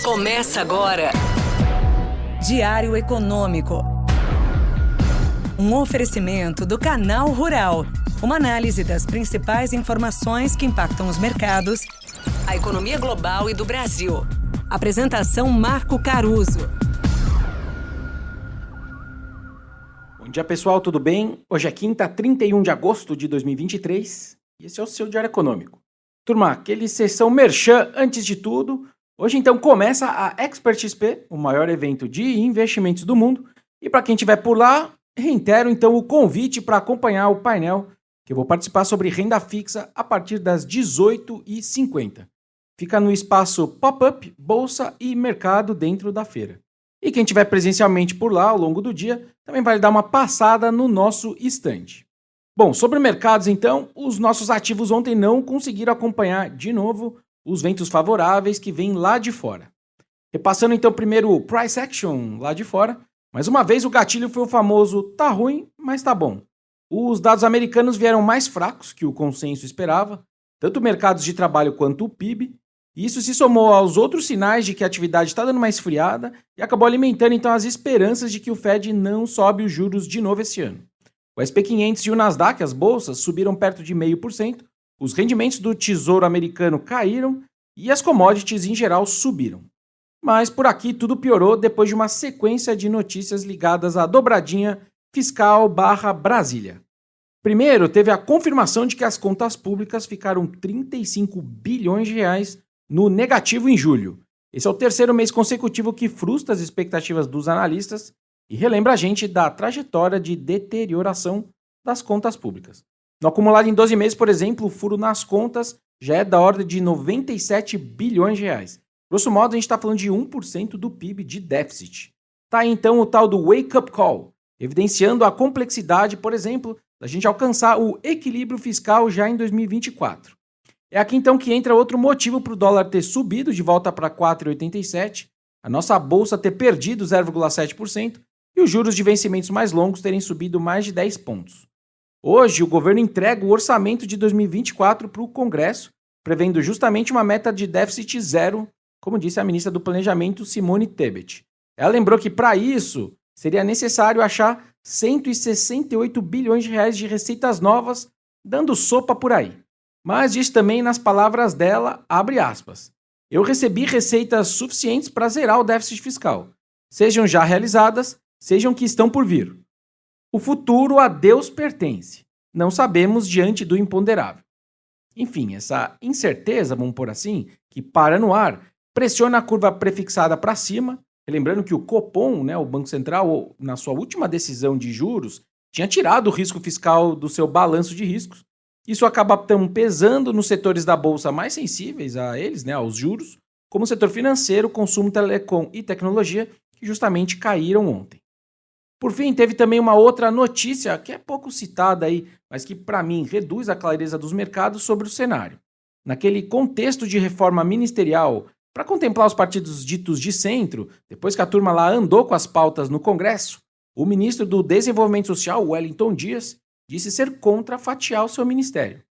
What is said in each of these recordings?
Começa agora. Diário Econômico. Um oferecimento do Canal Rural. Uma análise das principais informações que impactam os mercados, a economia global e do Brasil. Apresentação Marco Caruso. Bom dia, pessoal, tudo bem? Hoje é quinta, 31 de agosto de 2023 e esse é o seu Diário Econômico. Turma, aquele sessão merchan antes de tudo. Hoje, então, começa a Expert XP, o maior evento de investimentos do mundo. E para quem estiver por lá, reitero, então, o convite para acompanhar o painel que eu vou participar sobre renda fixa a partir das 18h50. Fica no espaço Pop-up, Bolsa e Mercado dentro da feira. E quem estiver presencialmente por lá ao longo do dia, também vai dar uma passada no nosso stand. Bom, sobre mercados, então, os nossos ativos ontem não conseguiram acompanhar de novo os ventos favoráveis que vêm lá de fora. Repassando então primeiro o Price Action lá de fora, mais uma vez o gatilho foi o famoso tá ruim, mas tá bom. Os dados americanos vieram mais fracos que o consenso esperava, tanto mercados de trabalho quanto o PIB, e isso se somou aos outros sinais de que a atividade está dando uma esfriada e acabou alimentando então as esperanças de que o Fed não sobe os juros de novo esse ano. O S&P 500 e o Nasdaq, as bolsas, subiram perto de 0,5%, os rendimentos do Tesouro Americano caíram e as commodities em geral subiram. Mas por aqui tudo piorou depois de uma sequência de notícias ligadas à dobradinha fiscal / Brasília. Primeiro, teve a confirmação de que as contas públicas ficaram 35 bilhões de reais no negativo em julho. Esse é o terceiro mês consecutivo que frustra as expectativas dos analistas e relembra a gente da trajetória de deterioração das contas públicas. No acumulado em 12 meses, por exemplo, o furo nas contas já é da ordem de 97 bilhões de reais. Grosso modo, a gente está falando de 1% do PIB de déficit. Tá aí, então, o tal do wake-up call, evidenciando a complexidade, por exemplo, da gente alcançar o equilíbrio fiscal já em 2024. É aqui, então, que entra outro motivo para o dólar ter subido de volta para 4,87, a nossa bolsa ter perdido 0,7% e os juros de vencimentos mais longos terem subido mais de 10 pontos. Hoje, o governo entrega o orçamento de 2024 para o Congresso, prevendo justamente uma meta de déficit zero, como disse a ministra do Planejamento, Simone Tebet. Ela lembrou que, para isso, seria necessário achar 168 bilhões de reais de receitas novas, dando sopa por aí. Mas disse também nas palavras dela, abre aspas, eu recebi receitas suficientes para zerar o déficit fiscal, sejam já realizadas, sejam que estão por vir. O futuro a Deus pertence. Não sabemos diante do imponderável. Enfim, essa incerteza, vamos pôr assim, que para no ar, pressiona a curva prefixada para cima, lembrando que o Copom, o Banco Central, na sua última decisão de juros, tinha tirado o risco fiscal do seu balanço de riscos. Isso acaba pesando nos setores da bolsa mais sensíveis a eles, aos juros, como o setor financeiro, consumo, telecom e tecnologia, que justamente caíram ontem. Por fim, teve também uma outra notícia que é pouco citada aí, mas que para mim reduz a clareza dos mercados sobre o cenário. Naquele contexto de reforma ministerial, para contemplar os partidos ditos de centro, depois que a turma lá andou com as pautas no Congresso, o ministro do Desenvolvimento Social, Wellington Dias, disse ser contra fatiar o seu ministério.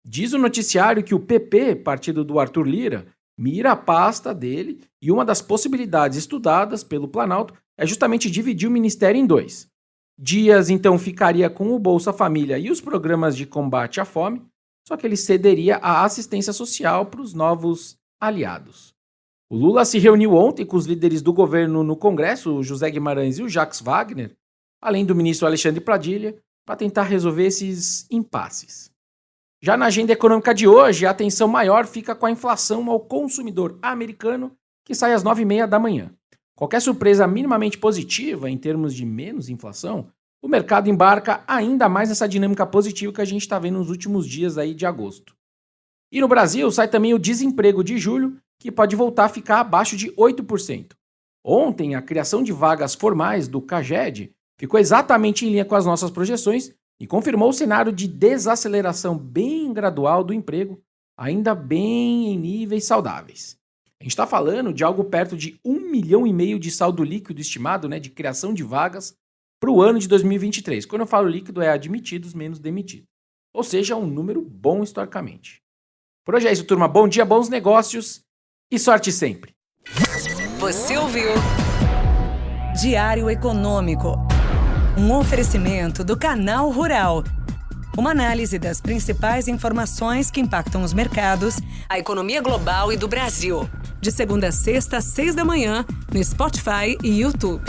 Diz o noticiário que o PP, partido do Arthur Lira, mira a pasta dele e uma das possibilidades estudadas pelo Planalto é justamente dividir o ministério em dois. Dias, então, ficaria com o Bolsa Família e os programas de combate à fome, só que ele cederia a assistência social para os novos aliados. O Lula se reuniu ontem com os líderes do governo no Congresso, o José Guimarães e o Jacques Wagner, além do ministro Alexandre Padilha, para tentar resolver esses impasses. Já na agenda econômica de hoje, a atenção maior fica com a inflação ao consumidor americano, que sai às 9h30 da manhã. Qualquer surpresa minimamente positiva em termos de menos inflação, o mercado embarca ainda mais nessa dinâmica positiva que a gente está vendo nos últimos dias aí de agosto. E no Brasil sai também o desemprego de julho, que pode voltar a ficar abaixo de 8%. Ontem, a criação de vagas formais do CAGED ficou exatamente em linha com as nossas projeções e confirmou o cenário de desaceleração bem gradual do emprego, ainda bem em níveis saudáveis. A gente está falando de algo perto de 1,5 milhão de saldo líquido estimado, de criação de vagas para o ano de 2023. Quando eu falo líquido, é admitidos menos demitidos. Ou seja, um número bom historicamente. Por hoje é isso, turma. Bom dia, bons negócios e sorte sempre! Você ouviu Diário Econômico, um oferecimento do Canal Rural. Uma análise das principais informações que impactam os mercados, a economia global e do Brasil. De segunda a sexta, às 6 da manhã, no Spotify e YouTube.